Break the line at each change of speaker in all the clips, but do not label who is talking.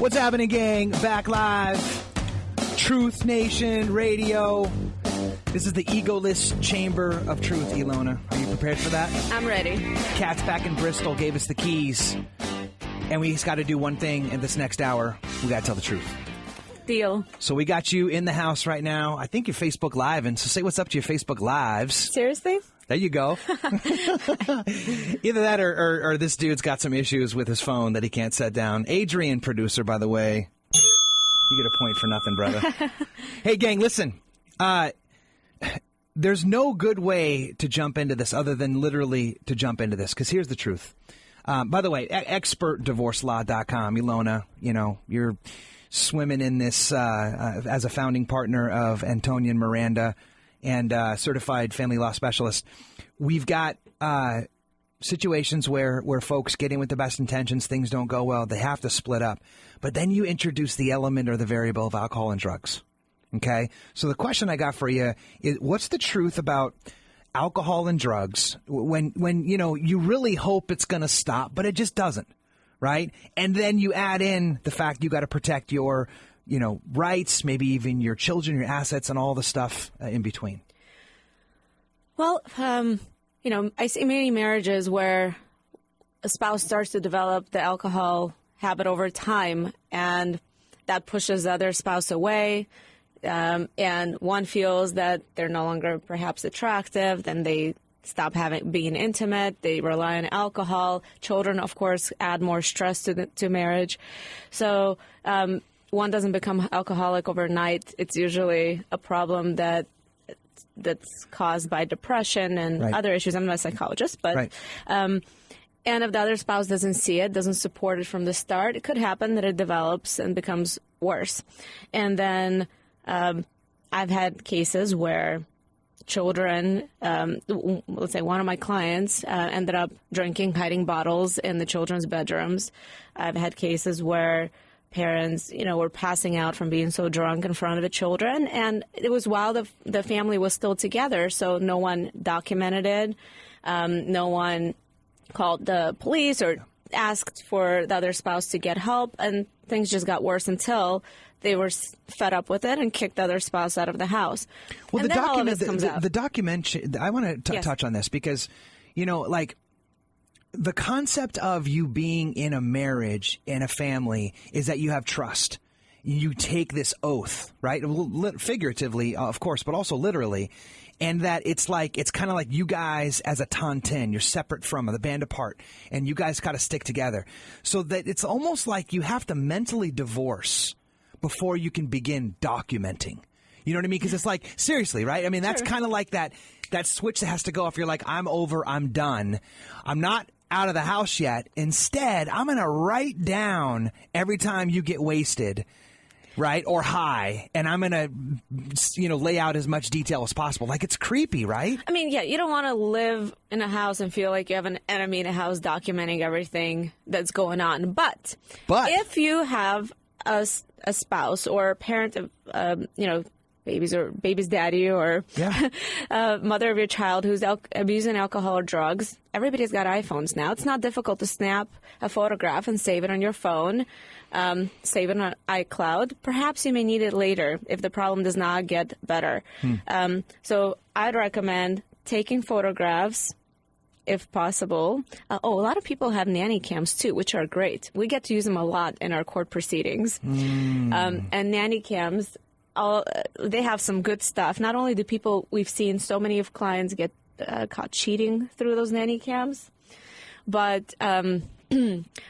What's happening, gang? Back live. Truth Nation Radio. This is the egoless chamber of truth, Ilona. Are you prepared for that?
I'm ready.
Kat's back in Bristol gave us the keys. And we just got to do one thing in this next hour. We got to tell the truth.
Deal.
So we got you in the house right now. I think you're Facebook Live. And so say what's up to your Facebook Lives.
Seriously?
There you go. Either that or this dude's got some issues with his phone that he can't set down. Adrian, producer, by the way. You get a point for nothing, brother. Hey, gang, listen. There's no good way to jump into this other than literally to jump into this, because here's the truth. By the way, expertdivorcelaw.com, Ilona, you know, you're swimming in this as a founding partner of Antonyan, Miranda, and certified family law specialist. We've got situations where folks get in with the best intentions, things don't go well, they have to split up. But then you introduce the element or the variable of alcohol and drugs. Okay? So the question I got for you is, what's the truth about alcohol and drugs when you know, you really hope it's going to stop, but it just doesn't, right? And then you add in the fact you got to protect your, you know, rights, maybe even your children, your assets, and all the stuff in between.
Well, you know, I see many marriages where a spouse starts to develop the alcohol habit over time, and that pushes the other spouse away. And one feels that they're no longer perhaps attractive, then they stop being intimate, they rely on alcohol. Children, of course, add more stress to marriage. So one doesn't become alcoholic overnight. It's usually a problem that's caused by depression and other issues. I'm not a psychologist, but and if the other spouse doesn't see it, doesn't support it from the start, it could happen that it develops and becomes worse. And then I've had cases where children, let's say one of my clients ended up drinking, hiding bottles in the children's bedrooms. I've had cases where parents, you know, were passing out from being so drunk in front of the children. And it was while the family was still together, so no one documented it. No one called the police or asked for the other spouse to get help. And things just got worse until they were fed up with it and kicked the other spouse out of the house.
Well,
and
the documentary, I want to touch on this because, you know, like, the concept of you being in a marriage, in a family, is that you have trust. You take this oath, right? Figuratively, of course, but also literally. And that it's kind of like you guys as a ton-10, you're separate from the band apart, and you guys got to stick together. So that it's almost like you have to mentally divorce before you can begin documenting. You know what I mean? Because it's like, seriously, right? I mean, that's kind of like that switch that has to go off. You're like, I'm over, I'm done. I'm not out of the house yet. Instead, I'm going to write down every time you get wasted, right, or high, and I'm going to, you know, lay out as much detail as possible. Like, it's creepy, right? I
mean, yeah, you don't want to live in a house and feel like you have an enemy in a house documenting everything that's going on. But if you have a spouse or a parent of, you know, baby's daddy or mother of your child who's abusing alcohol or drugs, everybody's got iPhones now. It's not difficult to snap a photograph and save it on your phone, save it on iCloud. Perhaps you may need it later if the problem does not get better. So I'd recommend taking photographs if possible. A lot of people have nanny cams too, which are great. We get to use them a lot in our court proceedings. And nanny cams, they have some good stuff. Not only do we've seen so many of clients get caught cheating through those nanny cams, but other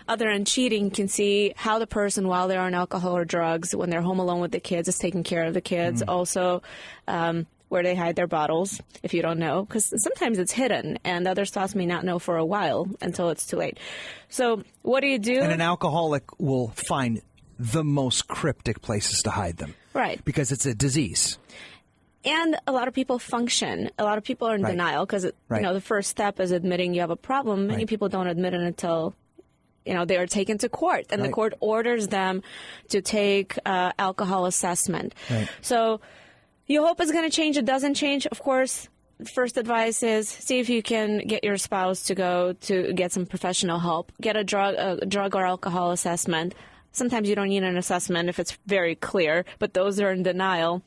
than cheating, can see how the person, while they're on alcohol or drugs, when they're home alone with the kids, is taking care of the kids. Also, where they hide their bottles, if you don't know, because sometimes it's hidden, and the other spouse may not know for a while until it's too late. So what do you do?
And an alcoholic will find the most cryptic places to hide them.
Right.
Because it's a disease.
And a lot of people function. A lot of people are in denial because, you know, the first step is admitting you have a problem. Many people don't admit it until, you know, they are taken to court. And the court orders them to take alcohol assessment. So you hope it's going to change. It doesn't change. Of course, first advice is see if you can get your spouse to go to get some professional help. Get a drug or alcohol assessment. sometimes you don't need an assessment if it's very clear, but those are in denial.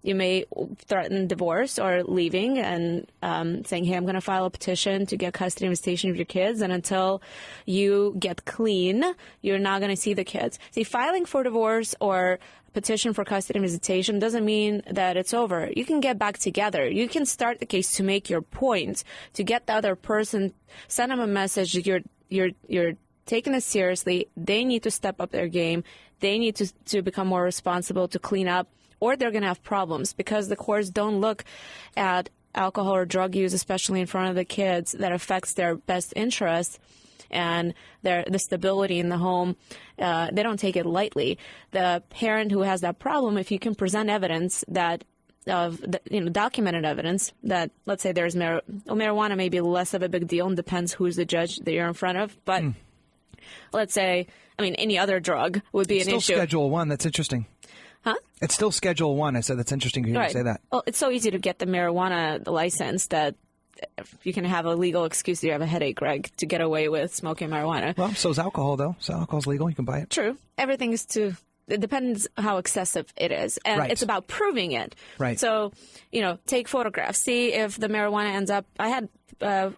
You may threaten divorce or leaving and saying, hey, I'm going to file a petition to get custody and visitation of your kids. And until you get clean, you're not going to see the kids. See, filing for divorce or petition for custody and visitation doesn't mean that it's over. You can get back together. You can start the case to make your point, to get the other person, send them a message that you're taking it seriously. They need to step up their game. They need to become more responsible, to clean up, or they're going to have problems, because the courts don't look at alcohol or drug use, especially in front of the kids, that affects their best interests and the stability in the home. They don't take it lightly. The parent who has that problem, if you can present evidence documented evidence that, let's say there's marijuana may be less of a big deal, and depends who's the judge that you're in front of. But let's say, any other drug would be an issue.
Still Schedule 1. That's interesting.
Huh?
It's still Schedule 1. I said that's interesting to hear you say that.
Well, it's so easy to get the marijuana license that you can have a legal excuse that you have a headache, Greg, to get away with smoking marijuana.
Well, so is alcohol, though. So alcohol's legal. You can buy it.
True. Everything is it depends how excessive it is. And it's about proving it.
Right.
So, take photographs. See if the marijuana ends up. I had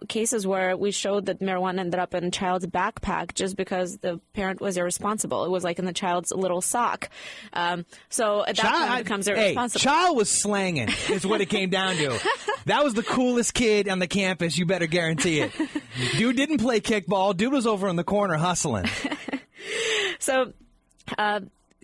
cases where we showed that marijuana ended up in a child's backpack just because the parent was irresponsible. It was like in the child's little sock. So at that point it becomes irresponsible.
Child was slanging is what it came down to. That was the coolest kid on the campus. You better guarantee it. Dude didn't play kickball. Dude was over in the corner hustling.
So,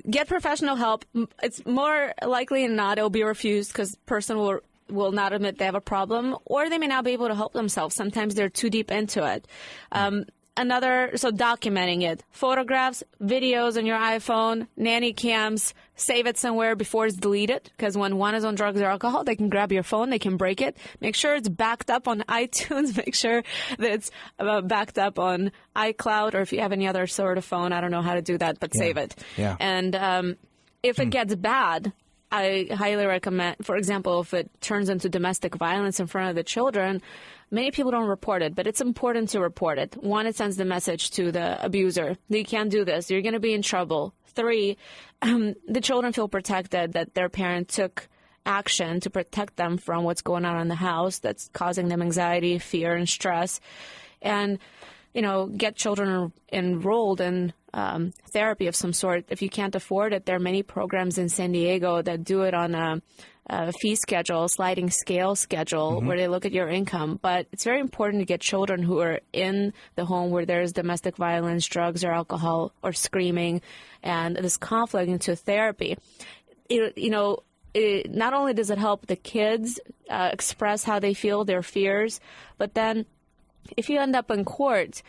get professional help. It's more likely than not it'll be refused because the person will not admit they have a problem, or they may not be able to help themselves. Sometimes they're too deep into it. So documenting it. Photographs, videos on your iPhone, nanny cams, save it somewhere before it's deleted, because when one is on drugs or alcohol, they can grab your phone, they can break it. Make sure it's backed up on iTunes. Make sure that it's backed up on iCloud, or if you have any other sort of phone, I don't know how to do that, but save it.
Yeah.
And if it gets bad, I highly recommend, for example, if it turns into domestic violence in front of the children, many people don't report it, but it's important to report it. 1, it sends the message to the abuser. You can't do this. You're going to be in trouble. 3, the children feel protected, that their parent took action to protect them from what's going on in the house that's causing them anxiety, fear, and stress. And, get children enrolled in therapy of some sort. If you can't afford it, there are many programs in San Diego that do it on a fee schedule, sliding scale schedule, where they look at your income. But it's very important to get children who are in the home where there's domestic violence, drugs, or alcohol, or screaming, and this conflict into therapy. Not only does it help the kids express how they feel, their fears, but then if you end up in court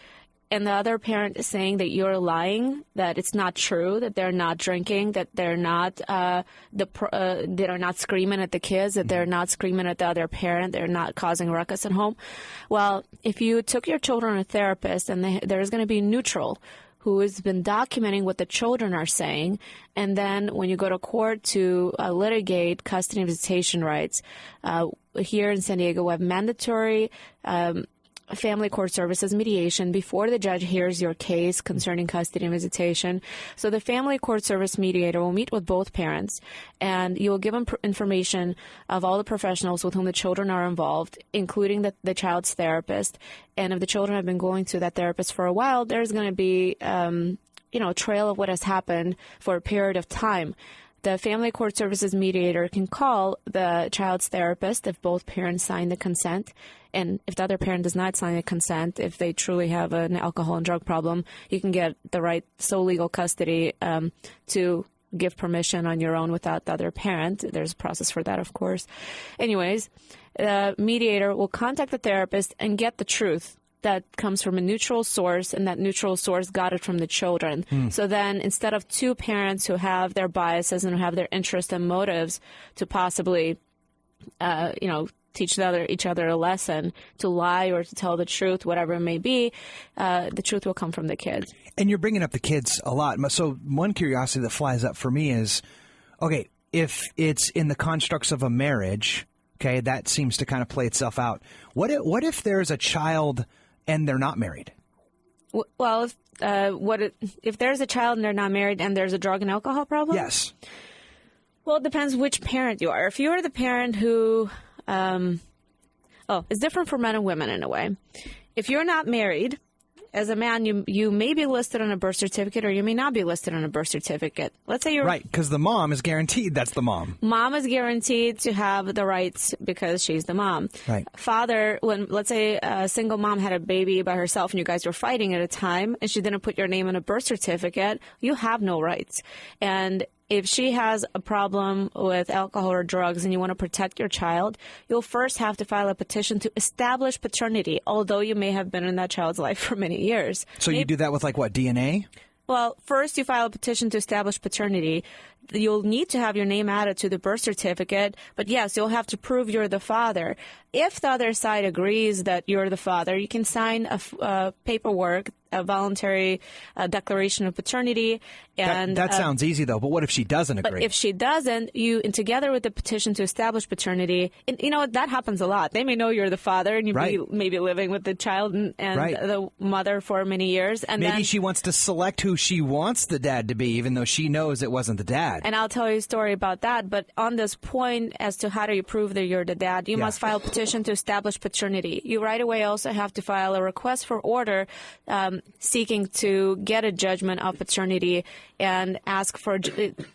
and the other parent is saying that you're lying, that it's not true, that they're not drinking, that they're not they're not screaming at the kids, that they're not screaming at the other parent, they're not causing ruckus at home. Well, if you took your children to a therapist, and there's going to be neutral who has been documenting what the children are saying, and then when you go to court to litigate custody and visitation rights, here in San Diego we have mandatory family court services mediation before the judge hears your case concerning custody and visitation. So the family court service mediator will meet with both parents, and you will give them information of all the professionals with whom the children are involved, including the child's therapist. And if the children have been going to that therapist for a while, there's going to be a trail of what has happened for a period of time. The family court services mediator can call the child's therapist if both parents sign the consent. And if the other parent does not sign the consent, if they truly have an alcohol and drug problem, you can get the right sole legal custody to give permission on your own without the other parent. There's a process for that, of course. Anyways, the mediator will contact the therapist and get the truth that comes from a neutral source, and that neutral source got it from the children. So then instead of two parents who have their biases and who have their interests and motives to possibly, teach each other a lesson, to lie or to tell the truth, whatever it may be, the truth will come from the kids.
And you're bringing up the kids a lot. So one curiosity that flies up for me is, okay, if it's in the constructs of a marriage, okay, that seems to kind of play itself out. What if there's a child and they're not married?
Well, if there's a child and they're not married and there's a drug and alcohol problem?
Yes.
Well, it depends which parent you are. If you're the parent who, it's different for men and women in a way. If you're not married, as a man, you may be listed on a birth certificate or you may not be listed on a birth certificate. Let's say you're...
Right, because the mom is guaranteed that's the mom.
Mom is guaranteed to have the rights because she's the mom.
Right.
Father, let's say a single mom had a baby by herself and you guys were fighting at a time and she didn't put your name on a birth certificate, you have no rights. And if she has a problem with alcohol or drugs and you want to protect your child, you'll first have to file a petition to establish paternity, although you may have been in that child's life for many years.
So you do that with DNA?
Well, first you file a petition to establish paternity. You'll need to have your name added to the birth certificate, but yes, you'll have to prove you're the father. If the other side agrees that you're the father, you can sign a paperwork, a voluntary declaration of paternity. And
that sounds easy, though. But what if she doesn't agree?
But if she doesn't, and together with the petition to establish paternity, and that happens a lot. They may know you're the father, and you may be living with the child and the mother for many years. And
maybe she wants to select who she wants the dad to be, even though she knows it wasn't the dad.
And I'll tell you a story about that. But on this point, as to how do you prove that you're the dad, you must file a petition to establish paternity. You right away also have to file a request for order seeking to get a judgment of paternity and ask for,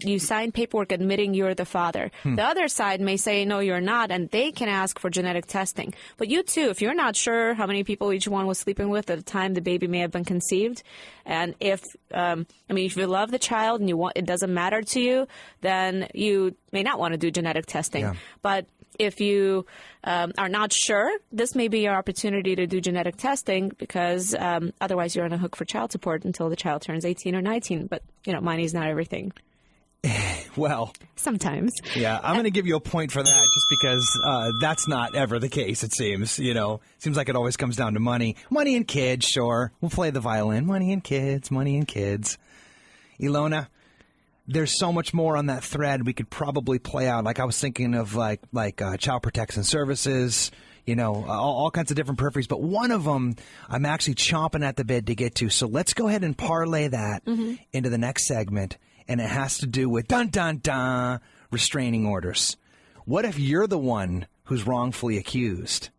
you sign paperwork admitting you're the father. The other side may say, no, you're not, and they can ask for genetic testing. But you too, if you're not sure how many people each one was sleeping with at the time the baby may have been conceived, and if you love the child and it doesn't matter to you, then you may not want to do genetic testing. Yeah. But if you are not sure, this may be your opportunity to do genetic testing because otherwise you're on a hook for child support until the child turns 18 or 19. But, money's not everything.
Well,
sometimes.
Yeah, I'm going to give you a point for that just because that's not ever the case, it seems. Seems like it always comes down to money. Money and kids, sure. We'll play the violin. Money and kids, money and kids. Ilona, there's so much more on that thread we could probably play out. Like I was thinking of like child protection services, all kinds of different peripheries. But one of them I'm actually chomping at the bit to get to. So let's go ahead and parlay that into the next segment. And it has to do with restraining orders. What if you're the one who's wrongfully accused?